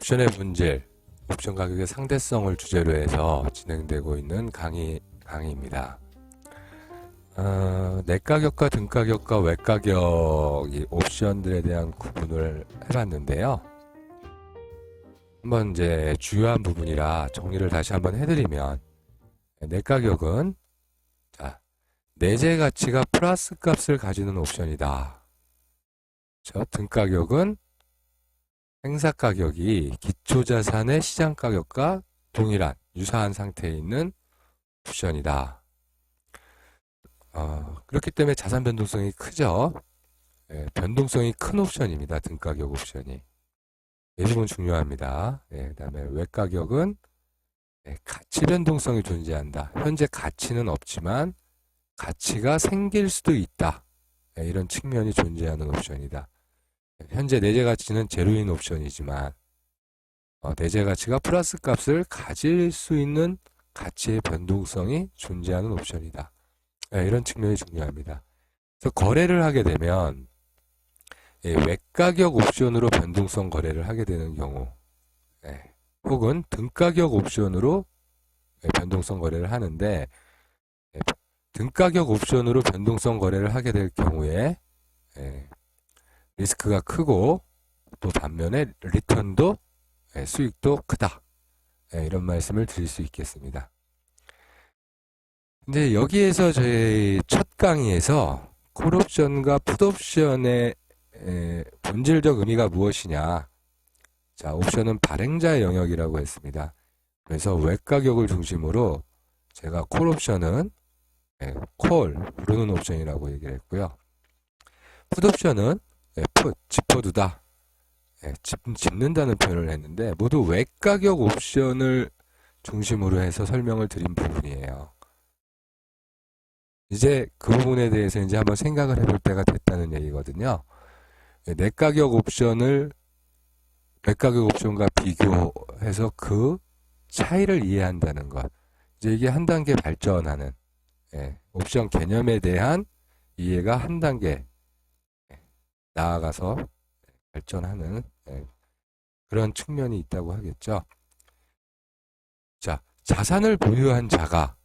옵션의 본질, 옵션 가격의 상대성을 주제로 해서 진행되고 있는 강의입니다. 내가격과 등가격과 외가격 이 옵션들에 대한 구분을 해봤는데요. 한번 이제 주요한 부분이라 정리를 다시 한번 해드리면, 내가격은 내재 가치가 플러스 값을 가지는 옵션이다. 등가격은 행사 가격이 기초자산의 시장 가격과 동일한 유사한 상태에 있는 옵션이다. 그렇기 때문에 자산 변동성이 크죠. 변동성이 큰 옵션입니다. 등가격 옵션이. 이 부분 중요합니다. 그 다음에 외가격은 가치 변동성이 존재한다. 현재 가치는 없지만 가치가 생길 수도 있다. 이런 측면이 존재하는 옵션이다. 현재 내재 가치는 제로인 옵션이지만 내재 가치가 플러스 값을 가질 수 있는 가치의 변동성이 존재하는 옵션이다. 이런 측면이 중요합니다. 그래서 거래를 하게 되면 외가격 옵션으로 변동성 거래를 하게 되는 경우, 혹은 등가격 옵션으로 변동성 거래를 하는데, 등가격 옵션으로 변동성 거래를 하게 될 경우에 리스크가 크고 또 반면에 리턴도 수익도 크다. 이런 말씀을 드릴 수 있겠습니다. 근데 여기에서 저희 첫 강의에서 콜옵션과 풋옵션의 본질적 의미가 무엇이냐. 자, 옵션은 발행자의 영역이라고 했습니다. 그래서 외가격을 중심으로 제가 콜옵션은 콜, 부르는 옵션이라고 얘기를 했고요. 풋옵션은 풋, 짚어두다, 짚는다는 표현을 했는데 모두 외가격 옵션을 중심으로 해서 설명을 드린 부분이에요. 이제 그 부분에 대해서 이제 한번 생각을 해볼 때가 됐다는 얘기거든요. 내가격 옵션을 외가격 옵션과 비교해서 그 차이를 이해한다는 것. 이제 이게 한 단계 발전하는, 옵션 개념에 대한 이해가 한 단계 나아가서 발전하는 그런 측면이 있다고 하겠죠. 자, 자산을 보유한 자가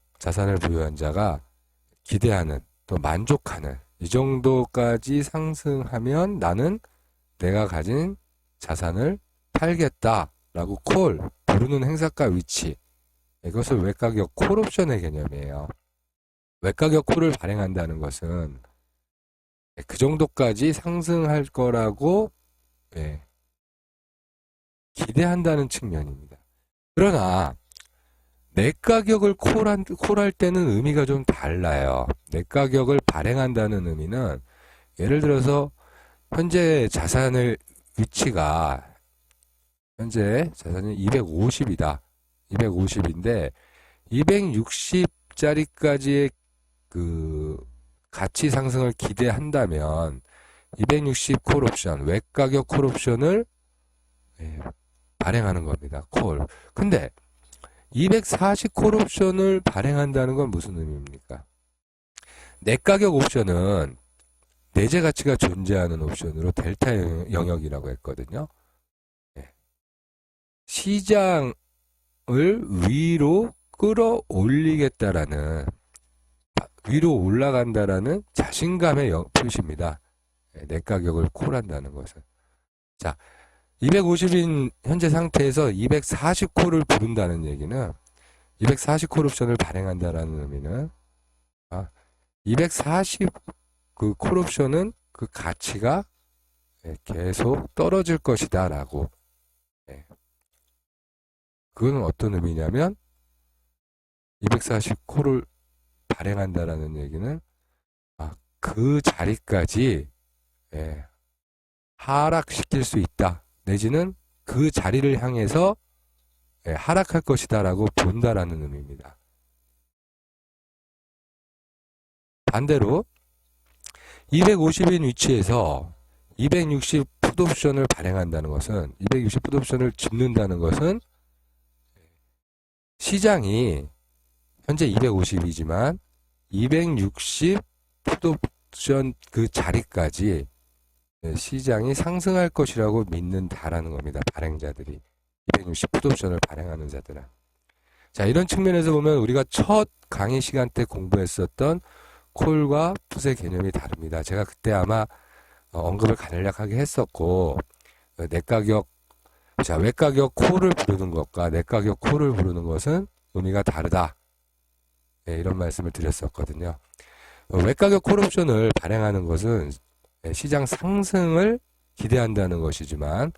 기대하는, 또 만족하는, 이 정도까지 상승하면 나는 내가 가진 자산을 팔겠다라고 콜, 부르는 행사가 위치, 이것을 외가격 콜옵션의 개념이에요. 외가격 콜을 발행한다는 것은 그 정도까지 상승할 거라고 기대한다는 측면입니다. 그러나 내가격을 콜할 때는 의미가 좀 달라요. 내가격을 발행한다는 의미는 예를 들어서 현재 자산의 위치가 현재 자산이 250이다. 250인데 260짜리까지의 그 가치 상승을 기대한다면 260 콜옵션, 외가격 콜옵션을 발행하는 겁니다. 콜. 근데 240 콜옵션을 발행한다는 건 무슨 의미입니까? 내가격 옵션은 내재 가치가 존재하는 옵션으로 델타 영역이라고 했거든요. 시장을 위로 끌어올리겠다라는, 위로 올라간다라는 자신감의 표시입니다. 내가격을 콜한다는 것은. 자, 250인 현재 상태에서 240콜을 부른다는 얘기는 240콜 옵션을 발행한다라는 의미는 240 그 콜 옵션은 그 가치가 계속 떨어질 것이다 라고. 그건 어떤 의미냐면 240콜을 발행한다라는 얘기는 그 자리까지 하락시킬 수 있다. 내지는 그 자리를 향해서 하락할 것이다 라고 본다라는 의미입니다. 반대로 250인 위치에서 260 풋옵션을 발행한다는 것은, 260 풋옵션을 짚는다는 것은 시장이 현재 250이지만 260 풋옵션 그 자리까지 시장이 상승할 것이라고 믿는다라는 겁니다. 발행자들이. 260 풋옵션을 발행하는 자들은. 자, 이런 측면에서 보면 우리가 첫 강의 시간 때 공부했었던 콜과 풋의 개념이 다릅니다. 제가 그때 아마 언급을 간략하게 했었고, 내가격, 자, 외가격 콜을 부르는 것과 내가격 콜을 부르는 것은 의미가 다르다. 네, 이런 말씀을 드렸었거든요. 외가격 콜옵션을 발행하는 것은 시장 상승을 기대한다는 것이지만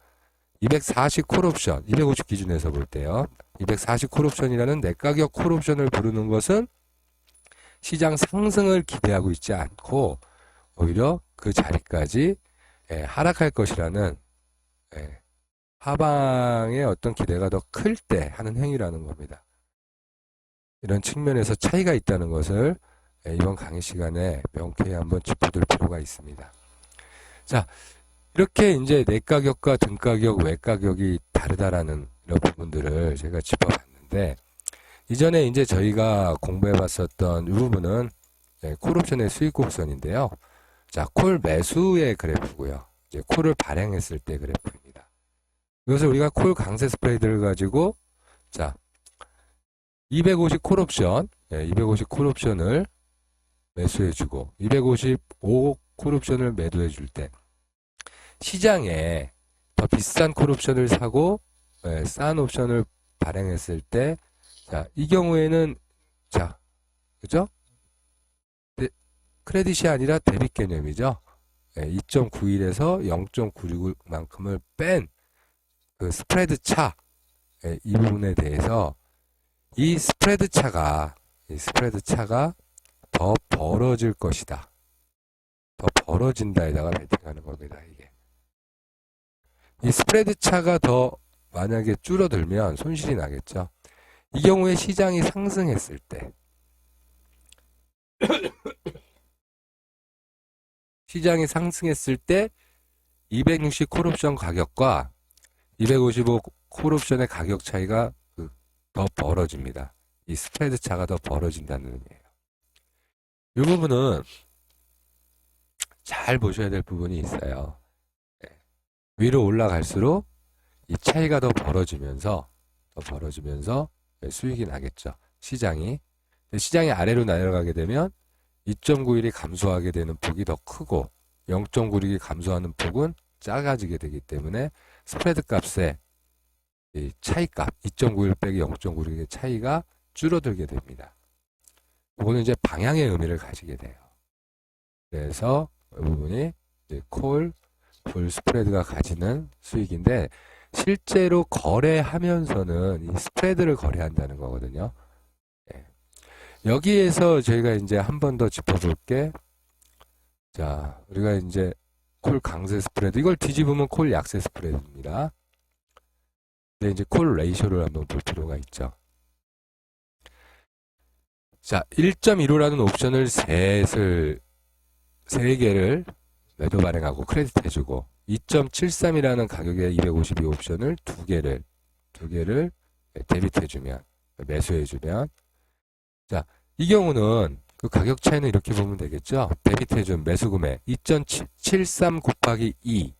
240 콜옵션, 250 기준에서 볼 때요. 240 콜옵션이라는 내가격 콜옵션을 부르는 것은 시장 상승을 기대하고 있지 않고 오히려 그 자리까지 하락할 것이라는 하방의 어떤 기대가 더 클 때 하는 행위라는 겁니다. 이런 측면에서 차이가 있다는 것을 이번 강의 시간에 명쾌히 한번 짚어둘 필요가 있습니다. 자, 이렇게 이제 내가격과 등가격, 외가격이 다르다라는 이런 부분들을 제가 짚어봤는데, 이전에 이제 저희가 공부해봤었던 이 부분은 콜옵션의 수익 곡선인데요. 자, 콜 매수의 그래프고요. 이제 콜을 발행했을 때 그래프입니다. 이것을 우리가 콜 강세 스프레드를 가지고, 자, 250 콜옵션, 250 콜옵션을 매수해주고 255 콜옵션을 매도해줄 때 시장에 더 비싼 콜옵션을 사고 싼 옵션을 발행했을 때, 자, 이 경우에는 자, 그죠? 크레딧이 아니라 데빗 개념이죠. 2.91에서 0.96만큼을 뺀 그 스프레드 차, 이 부분에 대해서 이 스프레드 차가 더 벌어질 것이다. 더 벌어진다에다가 베팅하는 겁니다, 이게. 이 스프레드 차가 더 만약에 줄어들면 손실이 나겠죠. 이 경우에 시장이 상승했을 때, 시장이 상승했을 때 260 콜옵션 가격과 255 콜옵션의 가격 차이가 더 벌어집니다. 이 스프레드 차가 더 벌어진다는 의미예요. 이 부분은 잘 보셔야 될 부분이 있어요. 위로 올라갈수록 이 차이가 더 벌어지면서 수익이 나겠죠. 시장이 아래로 내려가게 되면 2.91이 감소하게 되는 폭이 더 크고 0.96이 감소하는 폭은 작아지게 되기 때문에 스프레드 값의 이 차이값 2.91 빼기 0.96의 차이가 줄어들게 됩니다. 이거는 이제 방향의 의미를 가지게 돼요. 그래서 이 부분이 이제 콜, 풀 스프레드가 가지는 수익인데 실제로 거래하면서는 이 스프레드를 거래한다는 거거든요. 여기에서 저희가 이제 한 번 더 짚어볼 게, 자, 우리가 이제 콜 강세 스프레드, 이걸 뒤집으면 콜 약세 스프레드입니다. 근데 이제 콜 레이쇼를 한번 볼 필요가 있죠. 자, 1.15라는 옵션을 3개를 매도 발행하고 크레딧 해주고 2.73이라는 가격의 252 옵션을 2개를 데빗해주면, 매수해주면, 자, 이 경우는 그 가격 차이는 이렇게 보면 되겠죠. 데빗해준 매수 금액 2.73 곱하기 2,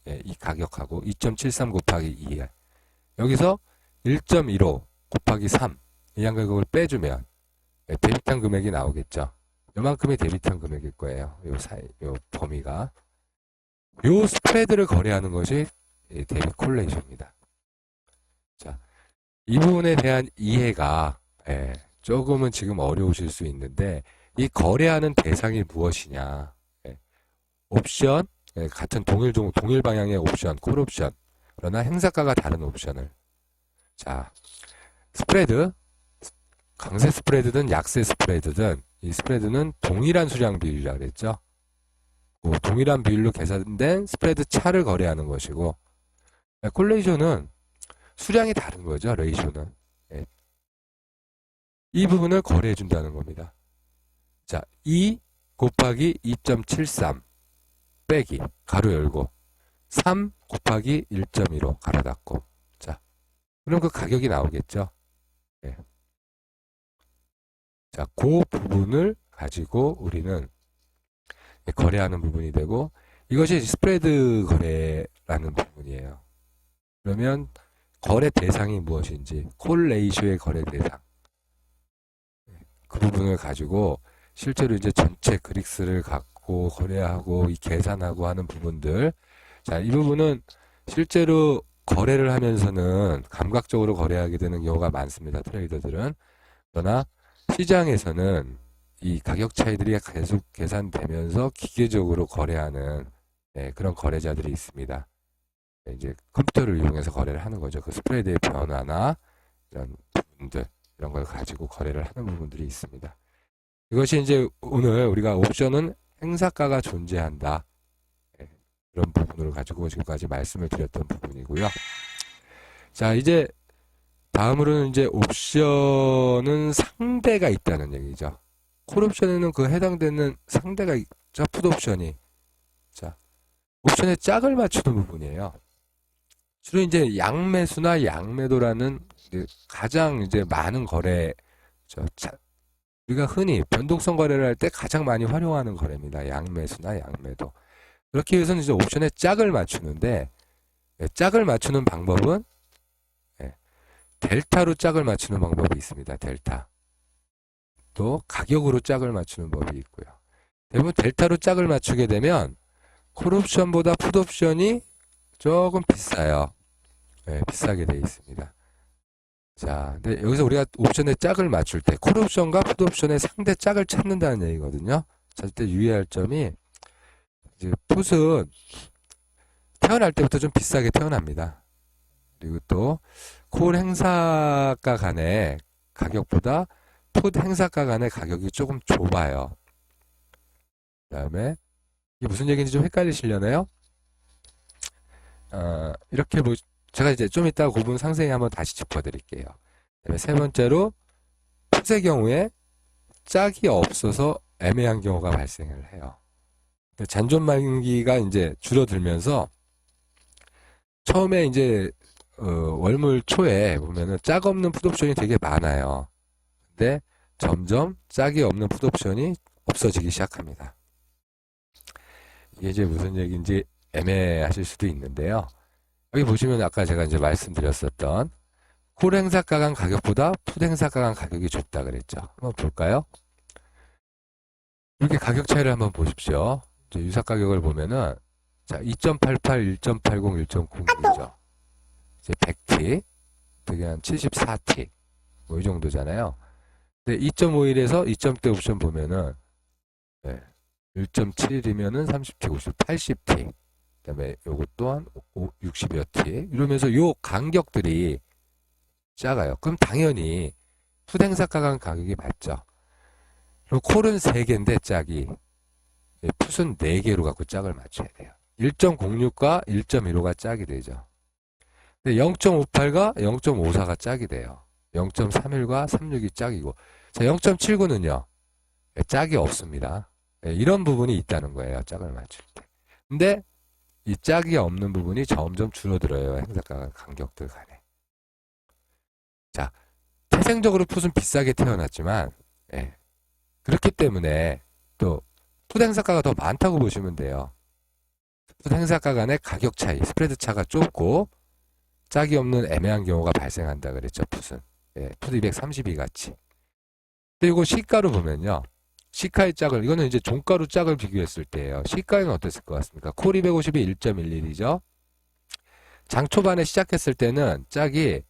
이 가격하고 2.73 곱하기 2, 여기서 1.15 곱하기 3, 이 한 가격을 빼주면 데빗한 금액이 나오겠죠. 요만큼이 데빗한 금액일 거예요. 요 범위가. 요 스프레드를 거래하는 것이 데빗 콜레이션입니다. 자, 이 부분에 대한 이해가 조금은 지금 어려우실 수 있는데, 이 거래하는 대상이 무엇이냐. 옵션, 같은 동일 방향의 옵션, 콜옵션, 그러나 행사가가 다른 옵션을. 자, 스프레드, 강세 스프레드든 약세 스프레드든 이 스프레드는 동일한 수량 비율이라고 그랬죠. 동일한 비율로 계산된 스프레드 차를 거래하는 것이고, 콜레이션은 수량이 다른 거죠. 레이쇼는. 이 부분을 거래해 준다는 겁니다. 자, 2 곱하기 2.73 빼기 가로 열고 3 곱하기 1.15 가로 닫고. 자, 그럼 그 가격이 나오겠죠. 자, 그 부분을 가지고 우리는 거래하는 부분이 되고, 이것이 스프레드 거래라는 부분이에요. 그러면 거래 대상이 무엇인지, 콜 레이쇼의 거래 대상. 그 부분을 가지고 실제로 이제 전체 그릭스를 갖고 거래하고 이 계산하고 하는 부분들. 자, 이 부분은 실제로 거래를 하면서는 감각적으로 거래하게 되는 경우가 많습니다. 트레이더들은. 그러나 시장에서는 이 가격 차이들이 계속 계산되면서 기계적으로 거래하는 그런 거래자들이 있습니다. 이제 컴퓨터를 이용해서 거래를 하는 거죠. 그 스프레드의 변화나 이런 부분들, 이런 걸 가지고 거래를 하는 부분들이 있습니다. 이것이 이제 오늘 우리가 옵션은 행사가가 존재한다. 그런 부분을 가지고 지금까지 말씀을 드렸던 부분이고요. 자, 이제 다음으로는 이제 옵션은 상대가 있다는 얘기죠. 콜옵션에는 그 해당되는 상대가 있죠. 풋옵션이. 자, 옵션의 짝을 맞추는 부분이에요. 주로 이제 양매수나 양매도라는 가장 이제 많은 거래, 우리가 흔히 변동성 거래를 할 때 가장 많이 활용하는 거래입니다. 양매수나 양매도. 그렇기 위해서는 이제 옵션의 짝을 맞추는데, 짝을 맞추는 방법은 델타로 짝을 맞추는 방법이 있습니다. 델타. 또 가격으로 짝을 맞추는 법이 있고요. 대부분 델타로 짝을 맞추게 되면 콜옵션보다 풋옵션이 조금 비싸요. 비싸게 되어 있습니다. 자, 근데 여기서 우리가 옵션의 짝을 맞출 때 콜옵션과 풋옵션의 상대 짝을 찾는다는 얘기거든요. 찾을 때 유의할 점이 이제 풋은 태어날 때부터 좀 비싸게 태어납니다. 그리고 또 콜 행사가 간의 가격보다 풋 행사가 간의 가격이 조금 좁아요. 그 다음에 이게 무슨 얘기인지 좀 헷갈리시려나요? 이렇게 제가 이제 좀 이따 그 부분 상세히 한번 다시 짚어드릴게요. 그다음에 세 번째로 풋의 경우에 짝이 없어서 애매한 경우가 발생을 해요. 잔존 만기가 이제 줄어들면서 처음에 이제 월물 초에 보면은 짝 없는 풋옵션이 되게 많아요. 근데 점점 짝이 없는 풋옵션이 없어지기 시작합니다. 이게 이제 무슨 얘기인지 애매하실 수도 있는데요. 여기 보시면 아까 제가 이제 말씀드렸었던 콜 행사가 간 가격보다 풋 행사가 간 가격이 좁다 그랬죠. 한번 볼까요? 이렇게 가격 차이를 한번 보십시오. 이제 유사 가격을 보면은 자, 2.88, 1.80, 1.06죠. 이제 100T, 되게 한 74T, 뭐 이 정도잖아요. 근데 2.51에서 2점대 옵션 보면은 1.7이면은 30T, 50, 80T, 그 다음에 요것 또한 60여 T, 이러면서 요 간격들이 작아요. 그럼 당연히 풋행사가 간 가격이 맞죠. 그럼 콜은 3개인데 짝이, 풋은 4개로 갖고 짝을 맞춰야 돼요. 1.06과 1.15가 짝이 되죠. 근데 0.58과 0.54가 짝이 돼요. 0.31과 36이 짝이고, 자, 0.79는요, 짝이 없습니다. 이런 부분이 있다는 거예요. 짝을 맞출 때. 근데 이 짝이 없는 부분이 점점 줄어들어요. 행사가 간격들 간에. 자, 태생적으로 풋은 비싸게 태어났지만, 그렇기 때문에 또 풋 행사가가 더 많다고 보시면 돼요. 풋 행사가 간의 가격 차이, 스프레드 차가 좁고 짝이 없는 애매한 경우가 발생한다 그랬죠. 풋은. 풋 232 같이. 그리고 시가로 보면요. 시가의 짝을, 이거는 이제 종가로 짝을 비교했을 때예요. 시가에는 어땠을 것 같습니까? 콜 250이 1.11이죠. 장 초반에 시작했을 때는 짝이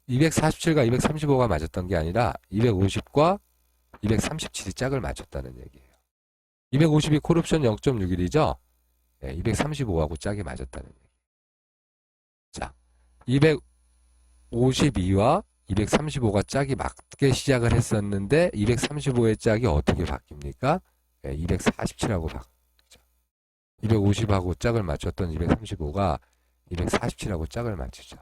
247과 235가 맞았던 게 아니라 250과 237이 짝을 맞췄다는 얘기예요. 250이 콜옵션 0.61이죠. 235하고 짝이 맞았다는 얘기예요. 자, 252와 235가 짝이 맞게 시작을 했었는데 235의 짝이 어떻게 바뀝니까? 247하고 바뀌죠. 250하고 짝을 맞췄던 235가 247하고 짝을 맞추죠.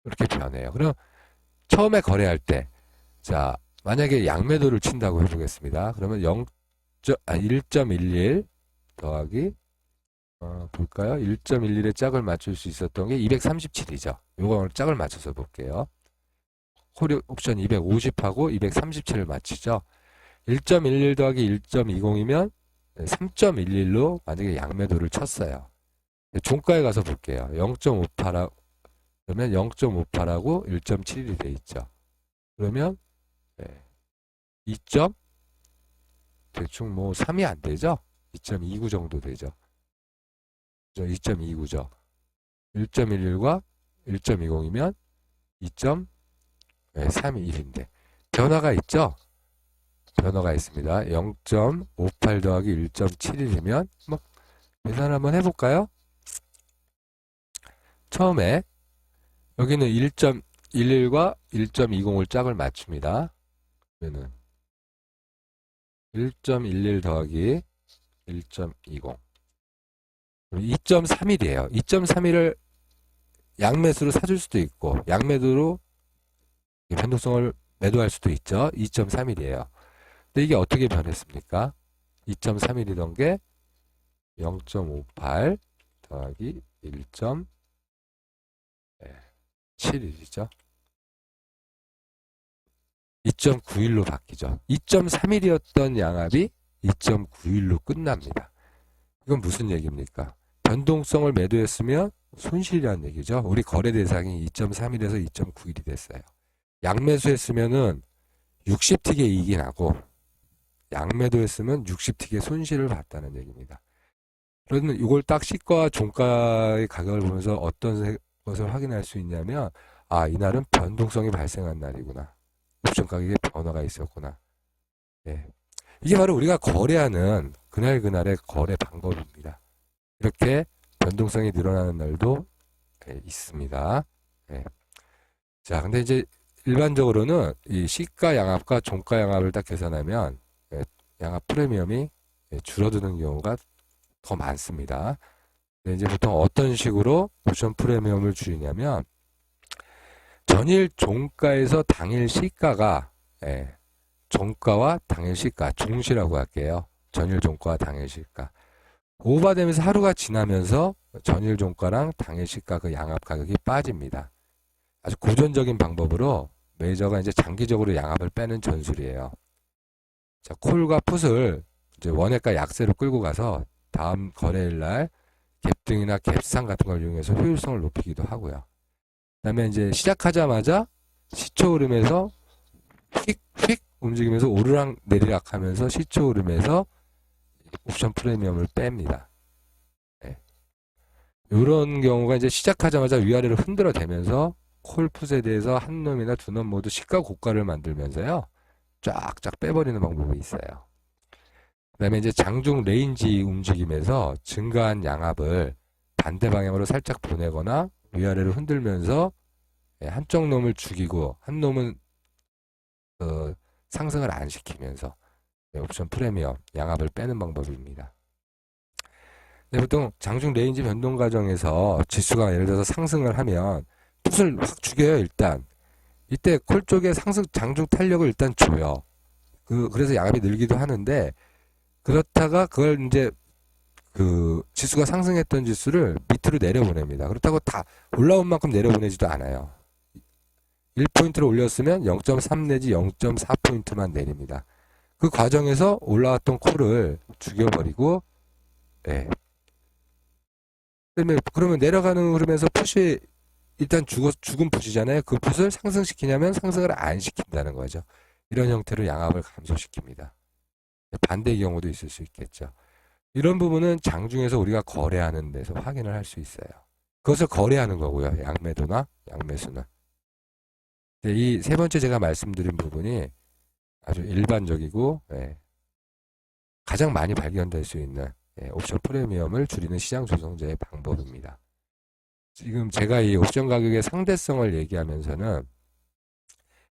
이렇게 변해요. 그럼 처음에 거래할 때, 자, 만약에 양매도를 친다고 해보겠습니다. 그러면 1.11 더하기 볼까요? 1.11의 짝을 맞출 수 있었던 게 237이죠. 요거 짝을 맞춰서 볼게요. 콜 옵션 250하고 237을 맞추죠. 1.11 더하기 1.20이면 3.11로 만약에 양매도를 쳤어요. 종가에 가서 볼게요. 0.58 그러면 0.58하고 1.71이 돼 있죠. 그러면 2점 대충 뭐 3이 안 되죠? 2.29 정도 되죠. 2.29죠. 1.11과 1.20이면 2.31인데 변화가 있죠? 변화가 있습니다. 0.58 더하기 1.71이면 뭐 계산 한번 해볼까요? 처음에 여기는 1.11과 1.20을 짝을 맞춥니다. 그러면 1.11 더하기 1.20 2.31이에요. 2.31을 양매수로 사줄 수도 있고 양매도로 변동성을 매도할 수도 있죠. 2.31이에요. 근데 이게 어떻게 변했습니까? 2.31이던 게 0.58 더하기 1.71이죠. 2.91로 바뀌죠. 2.31이었던 양압이 2.91로 끝납니다. 이건 무슨 얘기입니까? 변동성을 매도했으면 손실이라는 얘기죠. 우리 거래 대상이 2.31에서 2.91이 됐어요. 양매수했으면은 60틱의 이익이 나고 양매도했으면 60틱의 손실을 봤다는 얘기입니다. 그러면 이걸 딱 시가 종가의 가격을 보면서 어떤 것을 확인할 수 있냐면 이날은 변동성이 발생한 날이구나. 옵션 가격에 변화가 있었구나. 이게 바로 우리가 거래하는 그날그날의 거래 방법입니다. 이렇게 변동성이 늘어나는 날도 있습니다. 자, 근데 이제 일반적으로는 이 시가 양압과 종가 양압을 딱 계산하면 양압 프리미엄이 줄어드는 경우가 더 많습니다. 근데 이제 보통 어떤 식으로 옵션 프리미엄을 줄이냐면 전일 종가에서 당일 시가가 종가와 당일 시가, 종시라고 할게요. 전일 종가와 당일 시가. 오버되면서 하루가 지나면서 전일 종가랑 당일 시가 그 양압 가격이 빠집니다. 아주 고전적인 방법으로 매저가 이제 장기적으로 양압을 빼는 전술이에요. 자, 콜과 풋을 이제 원액과 약세로 끌고 가서 다음 거래일 날 갭등이나 갭상 같은 걸 이용해서 효율성을 높이기도 하고요. 그다음에 이제 시작하자마자 시초 흐름에서 휙휙 움직이면서 오르락 내리락 하면서 시초 흐름에서 옵션 프리미엄을 뺍니다. 이런 경우가 이제 시작하자마자 위아래로 흔들어 대면서 콜풋에 대해서 한 놈이나 두 놈 모두 시가 고가를 만들면서요. 쫙쫙 빼버리는 방법이 있어요. 그 다음에 이제 장중 레인지 움직임에서 증가한 양압을 반대 방향으로 살짝 보내거나 위아래로 흔들면서 한쪽 놈을 죽이고 한 놈은 상승을 안 시키면서 옵션 프리미엄 양압을 빼는 방법입니다. 보통 장중 레인지 변동 과정에서 지수가 예를 들어서 상승을 하면 풋을 확 죽여요. 일단 이때 콜 쪽에 상승 장중 탄력을 일단 줘요. 그래서 양압이 늘기도 하는데 그렇다가 그걸 이제 그 지수가 상승했던 지수를 밑으로 내려보냅니다. 그렇다고 다 올라온 만큼 내려보내지도 않아요. 1포인트를 올렸으면 0.3 내지 0.4포인트만 내립니다. 그 과정에서 올라왔던 콜을 죽여버리고 그러면 내려가는 흐름에서 풋이 일단 죽은 풋이잖아요. 그 풋을 상승시키냐면 상승을 안 시킨다는 거죠. 이런 형태로 양압을 감소시킵니다. 반대의 경우도 있을 수 있겠죠. 이런 부분은 장중에서 우리가 거래하는 데서 확인을 할 수 있어요. 그것을 거래하는 거고요. 양매도나 양매수는. 이 세 번째 제가 말씀드린 부분이 아주 일반적이고 가장 많이 발견될 수 있는 옵션 프리미엄을 줄이는 시장 조성제의 방법입니다. 지금 제가 이 옵션 가격의 상대성을 얘기하면서는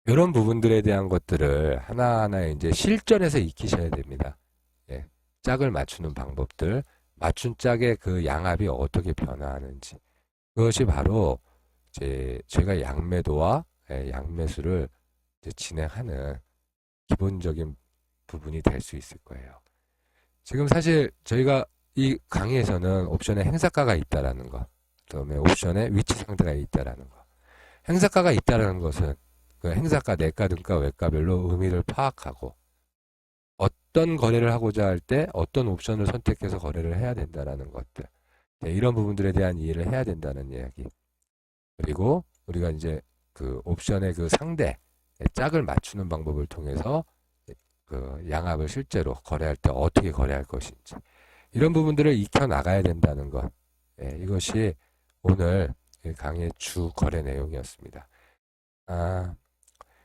이런 부분들에 대한 것들을 하나하나 이제 실전에서 익히셔야 됩니다. 짝을 맞추는 방법들, 맞춘 짝의 그 양압이 어떻게 변화하는지. 그것이 바로 제가 양매도와 양매수를 진행하는 기본적인 부분이 될 수 있을 거예요. 지금 사실 저희가 이 강의에서는 옵션에 행사가가 있다라는 거, 그다음에 옵션에 위치 상대가 있다라는 거. 행사가가 있다라는 것은 그 행사가, 내가, 등가, 외가별로 의미를 파악하고 어떤 거래를 하고자 할 때 어떤 옵션을 선택해서 거래를 해야 된다라는 것들. 이런 부분들에 대한 이해를 해야 된다는 이야기. 그리고 우리가 이제 그 옵션의 그 상대 짝을 맞추는 방법을 통해서 그 양압을 실제로 거래할 때 어떻게 거래할 것인지 이런 부분들을 익혀 나가야 된다는 것. 이것이 오늘 강의의 주 거래 내용이었습니다.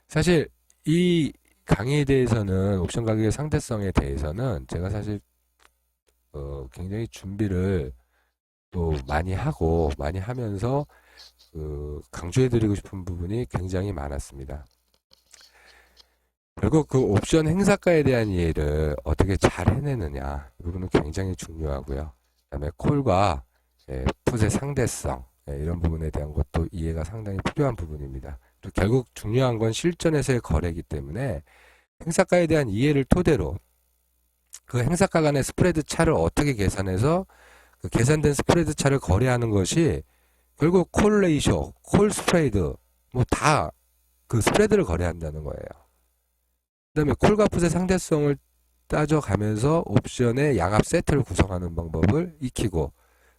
사실 이 강의에 대해서는 옵션 가격의 상대성에 대해서는 제가 사실 굉장히 준비를 또 많이 하면서 강조해드리고 싶은 부분이 굉장히 많았습니다. 결국 그 옵션 행사가에 대한 이해를 어떻게 잘 해내느냐 이 부분은 굉장히 중요하고요. 그 다음에 콜과 풋의 상대성 이런 부분에 대한 것도 이해가 상당히 필요한 부분입니다. 또 결국 중요한 건 실전에서의 거래이기 때문에 행사가에 대한 이해를 토대로 그 행사가 간의 스프레드 차를 어떻게 계산해서 그 계산된 스프레드 차를 거래하는 것이 결국 콜 레이쇼, 콜 스프레드 뭐 다 그 스프레드를 거래한다는 거예요. 그 다음에 콜과 풋의 상대성을 따져가면서 옵션의 양압 세트를 구성하는 방법을 익히고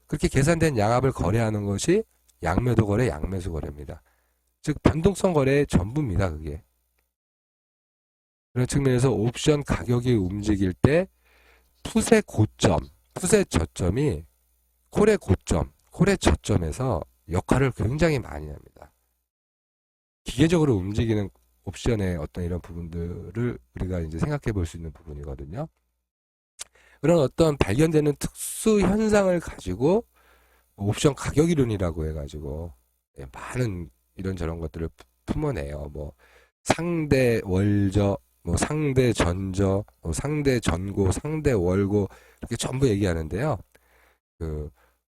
그렇게 계산된 양압을 거래하는 것이 양매도 거래, 양매수 거래입니다. 즉 변동성 거래의 전부입니다. 그게. 그런 측면에서 옵션 가격이 움직일 때 풋의 고점, 풋의 저점이 콜의 고점, 콜의 저점에서 역할을 굉장히 많이 합니다. 기계적으로 움직이는 옵션의 어떤 이런 부분들을 우리가 이제 생각해 볼 수 있는 부분이거든요. 그런 어떤 발견되는 특수 현상을 가지고 옵션 가격 이론이라고 해가지고 많은 이런저런 것들을 품어내요. 뭐 상대 월저, 뭐 상대 전저, 뭐 상대 전고, 상대 월고 이렇게 전부 얘기하는데요. 그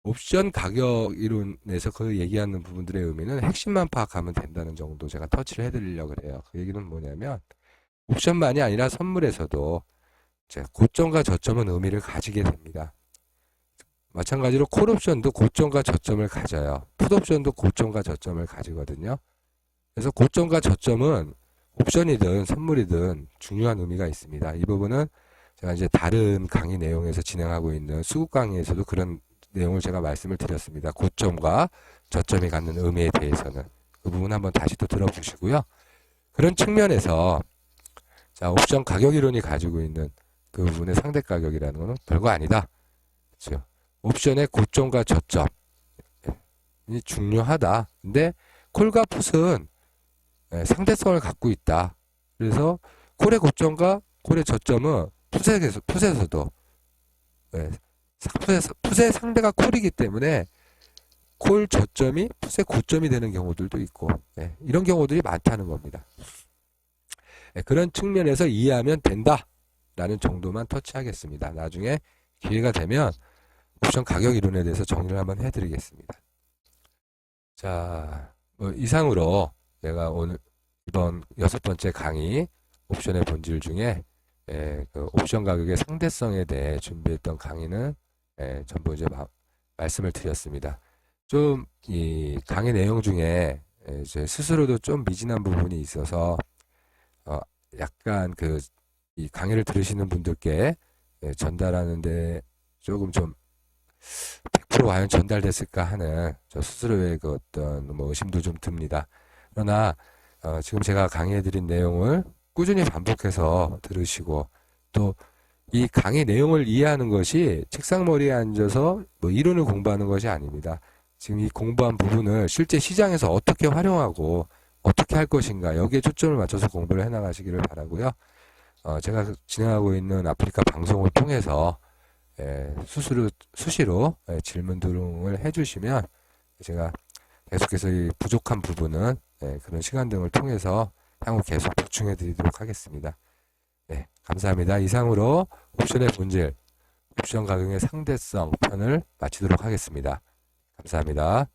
옵션 가격 이론에서 그 얘기하는 부분들의 의미는 핵심만 파악하면 된다는 정도 제가 터치를 해드리려고 그래요. 그 얘기는 뭐냐면 옵션만이 아니라 선물에서도 고점과 저점은 의미를 가지게 됩니다. 마찬가지로 콜옵션도 고점과 저점을 가져요. 풋옵션도 고점과 저점을 가지거든요. 그래서 고점과 저점은 옵션이든 선물이든 중요한 의미가 있습니다. 이 부분은 제가 이제 다른 강의 내용에서 진행하고 있는 수급 강의에서도 그런 내용을 제가 말씀을 드렸습니다. 고점과 저점이 갖는 의미에 대해서는 그 부분 한번 다시 또 들어보시고요. 그런 측면에서 자, 옵션 가격 이론이 가지고 있는 그 부분의 상대 가격이라는 것은 별거 아니다. 그렇죠? 옵션의 고점과 저점이 중요하다. 근데 콜과 풋은 상대성을 갖고 있다. 그래서 콜의 고점과 콜의 저점은 풋에서도 풋의 상대가 콜이기 때문에 콜 저점이 풋의 고점이 되는 경우들도 있고 이런 경우들이 많다는 겁니다. 그런 측면에서 이해하면 된다 라는 정도만 터치하겠습니다. 나중에 기회가 되면 옵션 가격 이론에 대해서 정리를 한번 해드리겠습니다. 자, 이상으로 제가 오늘 이번 6번째 강의 옵션의 본질 중에 그 옵션 가격의 상대성에 대해 준비했던 강의는 전부 이제 말씀을 드렸습니다. 좀 이 강의 내용 중에 이제 스스로도 좀 미진한 부분이 있어서 약간 그 이 강의를 들으시는 분들께 전달하는데 조금 좀 100% 과연 전달됐을까 하는 저 스스로의 그 어떤 뭐 의심도 좀 듭니다. 그러나 지금 제가 강의해드린 내용을 꾸준히 반복해서 들으시고 또 이 강의 내용을 이해하는 것이 책상머리에 앉아서 뭐 이론을 공부하는 것이 아닙니다. 지금 이 공부한 부분을 실제 시장에서 어떻게 활용하고 어떻게 할 것인가 여기에 초점을 맞춰서 공부를 해나가시기를 바라고요. 제가 진행하고 있는 아프리카 방송을 통해서 수시로 질문 등을 해주시면 제가 계속해서 이 부족한 부분은 그런 시간 등을 통해서 향후 계속 보충해 드리도록 하겠습니다. 감사합니다. 이상으로 옵션의 본질, 옵션 가격의 상대성 편을 마치도록 하겠습니다. 감사합니다.